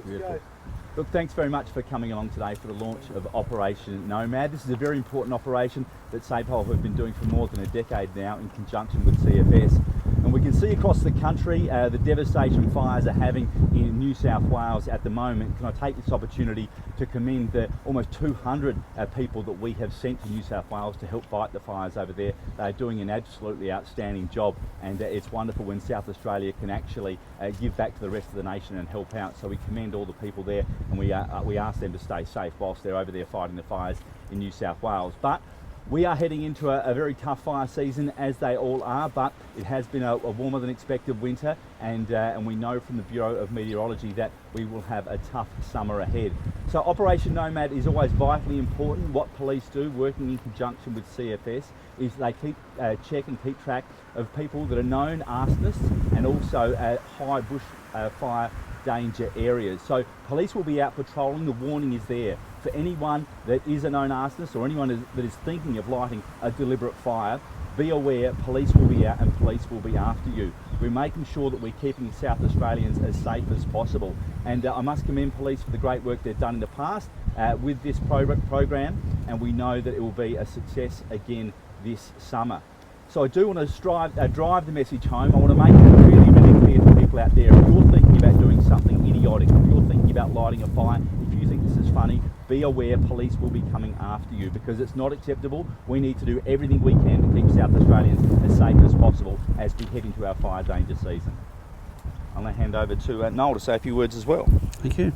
Beautiful. Look, thanks very much for coming along today for the launch of Operation Nomad. This is a very important operation that SAPOL have been doing for more than a decade now in conjunction with CFS. And we can see across the country the devastation fires are having in New South Wales at the moment. Can I take this opportunity to commend the almost 200 people that we have sent to New South Wales to help fight the fires over there. They're doing an absolutely outstanding job, and it's wonderful when South Australia can actually give back to the rest of the nation and help out. So we commend all the people there, and we ask them to stay safe whilst they're over there fighting the fires in New South Wales. But we are heading into a very tough fire season, as they all are, but it has been a warmer than expected winter, and we know from the Bureau of Meteorology that we will have a tough summer ahead. So Operation Nomad is always vitally important. What police do, working in conjunction with CFS, is they keep check and keep track of people that are known arsonists and also high bush fire danger areas. So police will be out patrolling. The warning is there for anyone that is a known arsonist or anyone that is thinking of lighting a deliberate fire. Be aware, police will be out and police will be after you. We're making sure that we're keeping South Australians as safe as possible. And I must commend police for the great work they've done in the past with this program, and we know that it will be a success again this summer. So I do want to drive the message home. I want to make it really, really clear to people out there, if you're thinking about doing something idiotic, if you're thinking about lighting a fire, if you think this is funny, be aware police will be coming after you, because it's not acceptable. We need to do everything we can to keep South Australians as safe as possible as we head into our fire danger season. I'm going to hand over to Noel to say a few words as well. Thank you.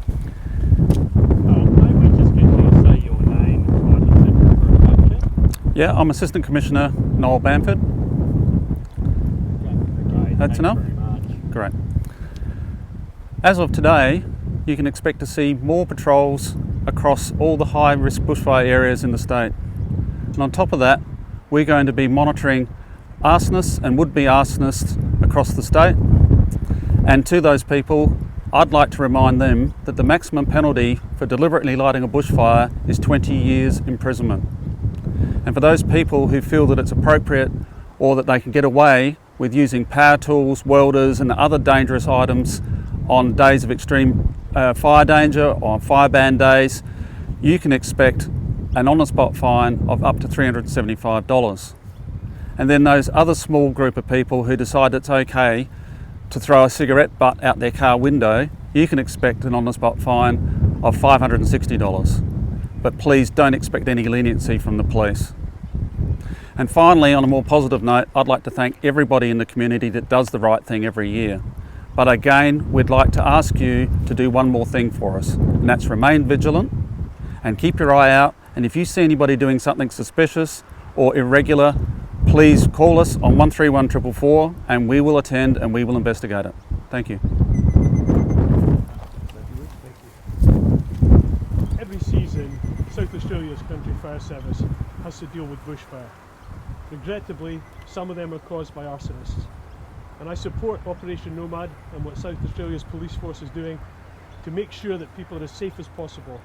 Maybe we just get you to say your name and title for a picture. Yeah, I'm Assistant Commissioner Noel Bamford. Great, That's enough? Very much. Great. As of today, you can expect to see more patrols across all the high-risk bushfire areas in the state. And on top of that, we're going to be monitoring arsonists and would-be arsonists across the state. And to those people, I'd like to remind them that the maximum penalty for deliberately lighting a bushfire is 20 years imprisonment. And for those people who feel that it's appropriate or that they can get away with using power tools, welders and other dangerous items on days of extreme fire danger or fire ban days, you can expect an on-the-spot fine of up to $375. And then those other small group of people who decide it's okay to throw a cigarette butt out their car window, you can expect an on-the-spot fine of $560. But please don't expect any leniency from the police. And finally, on a more positive note, I'd like to thank everybody in the community that does the right thing every year. But again, we'd like to ask you to do one more thing for us, and that's remain vigilant and keep your eye out. And if you see anybody doing something suspicious or irregular, please call us on 131 444 and we will attend and we will investigate it. Thank you. Every season, South Australia's Country Fire Service has to deal with bushfire. Regrettably, some of them are caused by arsonists. And I support Operation Nomad and what South Australia's police force is doing to make sure that people are as safe as possible.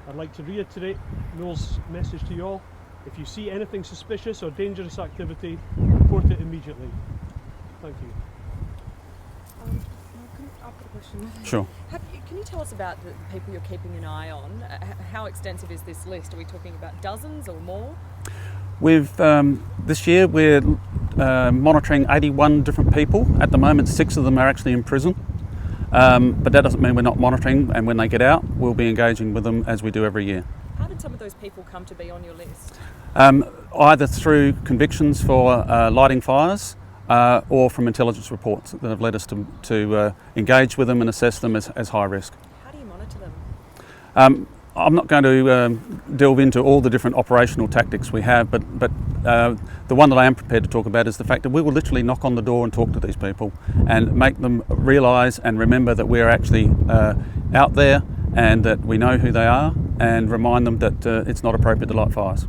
I'd like to reiterate Noel's message to you all. If you see anything suspicious or dangerous activity, report it immediately. Thank you. I've got a question. Sure. Can you tell us about the people you're keeping an eye on? How extensive is this list? Are we talking about dozens or more? We've this year we're monitoring 81 different people. At the moment, 6 of them are actually in prison. But that doesn't mean we're not monitoring, and when they get out, we'll be engaging with them as we do every year. How did some of those people come to be on your list? Either through convictions for lighting fires or from intelligence reports that have led us to engage with them and assess them as high risk. How do you monitor them? I'm not going to delve into all the different operational tactics we have, but the one that I am prepared to talk about is the fact that we will literally knock on the door and talk to these people and make them realise and remember that we're actually out there and that we know who they are, and remind them that it's not appropriate to light fires.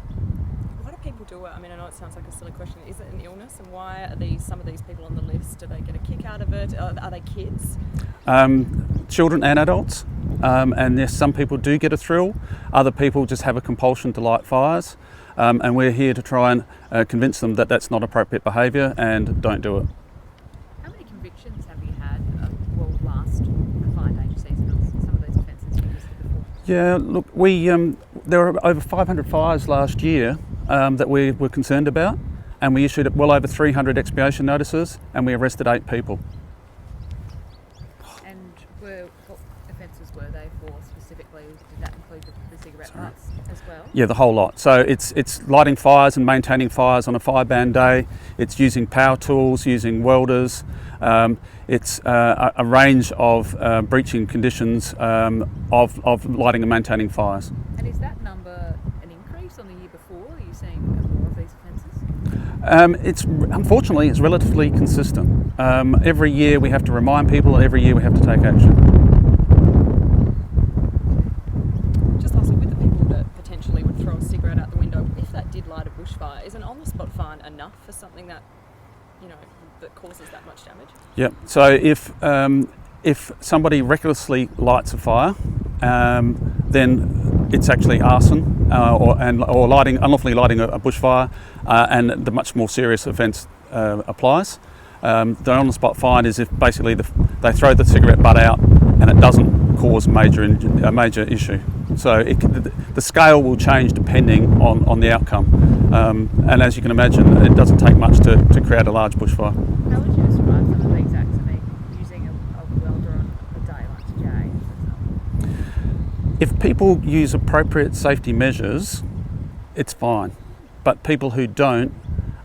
Why do people do it? I mean, I know it sounds like a silly question. Is it an illness, and why are some of these people on the list? Do they get a kick out of it? Are they kids? Children and adults. And yes, some people do get a thrill. Other people just have a compulsion to light fires. And we're here to try and convince them that that's not appropriate behaviour and don't do it. How many convictions have you had last fire danger season? Yeah, look, there were over 500 fires last year that we were concerned about, and we issued well over 300 expiation notices, and we arrested 8 people. And what offences were they for specifically? Did that include the cigarette butts as well? Yeah, the whole lot. So it's lighting fires and maintaining fires on a fire ban day. It's using power tools, using welders. It's a range of breaching conditions of lighting and maintaining fires. And is that number an increase on the year before? Are you seeing more of these offences? Unfortunately, it's relatively consistent. Every year we have to remind people, and every year we have to take action. Just also with the people that potentially would throw a cigarette out the window, if that did light a bushfire, is an on-the-spot fine enough for something that, that causes that much damage? Yeah. So if somebody recklessly lights a fire, then it's actually arson or unlawfully lighting a bushfire, and the much more serious offence applies. The on-the-spot fine is if basically they throw the cigarette butt out and it doesn't cause a major issue. So the scale will change depending on the outcome. And as you can imagine, it doesn't take much to create a large bushfire. How would you describe some of these acts? I mean, using a welder on a day like today, for example? If people use appropriate safety measures, it's fine. But people who don't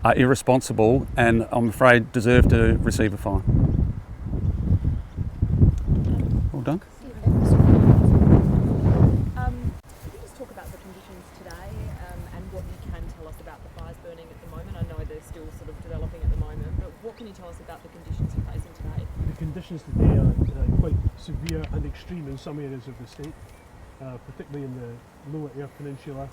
are irresponsible and I'm afraid deserve to receive a fine. All done? Could you just talk about the conditions today and what you can tell us about the fires burning at the moment? I know they're still sort of developing at the moment, but what can you tell us about the conditions you're facing today? The conditions today are quite severe and extreme in some areas of the state, particularly in the lower Ayr Peninsula.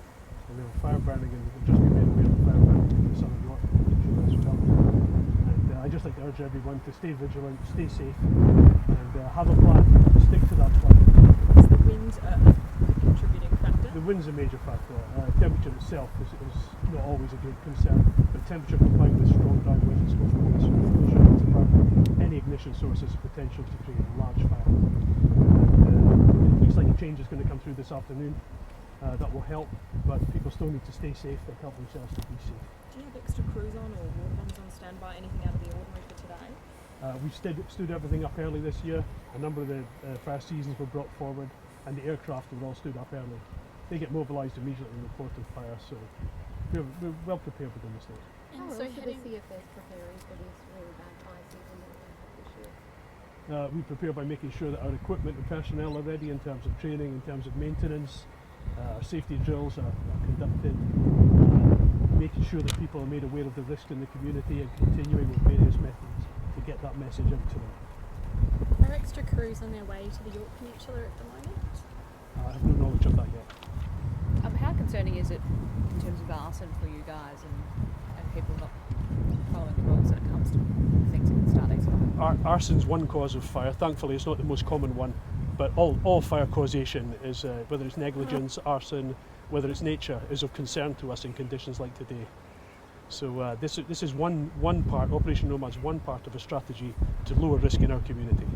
And we have fire burning, and we've just been made aware of fire burning in the southern York Peninsula as well. And I'd just like to urge everyone to stay vigilant, stay safe, and have a plan, stick to that plan. Is the wind a contributing factor? The wind's a major factor. Temperature itself is not always a great concern, but temperature combined with strong dry winds goes to burn. Any ignition source has potential to create a large fire. It looks like a change is going to come through this afternoon. That will help, but people still need to stay safe and help themselves to be safe. Do you have extra crews on or water bombs on standby? Anything out of the ordinary for today? We stood everything up early this year. A number of the fire seasons were brought forward, and the aircraft were all stood up early. They get mobilised immediately in reported fire, so we're well prepared within the state. And so the CFS preparing for this really bad fire season that we have this year? We prepare by making sure that our equipment and personnel are ready in terms of training, in terms of maintenance. Our safety drills are conducted, making sure that people are made aware of the risk in the community and continuing with various methods to get that message out to them. Are extra crews on their way to the York Peninsula at the moment? I have no knowledge of that yet. How concerning is it in terms of arson for you guys and people not following the rules when it comes to things that can start exploding? Arson's one cause of fire. Thankfully, it's not the most common one, but all fire causation is, whether it's negligence, arson, whether it's nature, is of concern to us in conditions like today. So this is one part, Operation Nomad's one part of a strategy to lower risk in our community.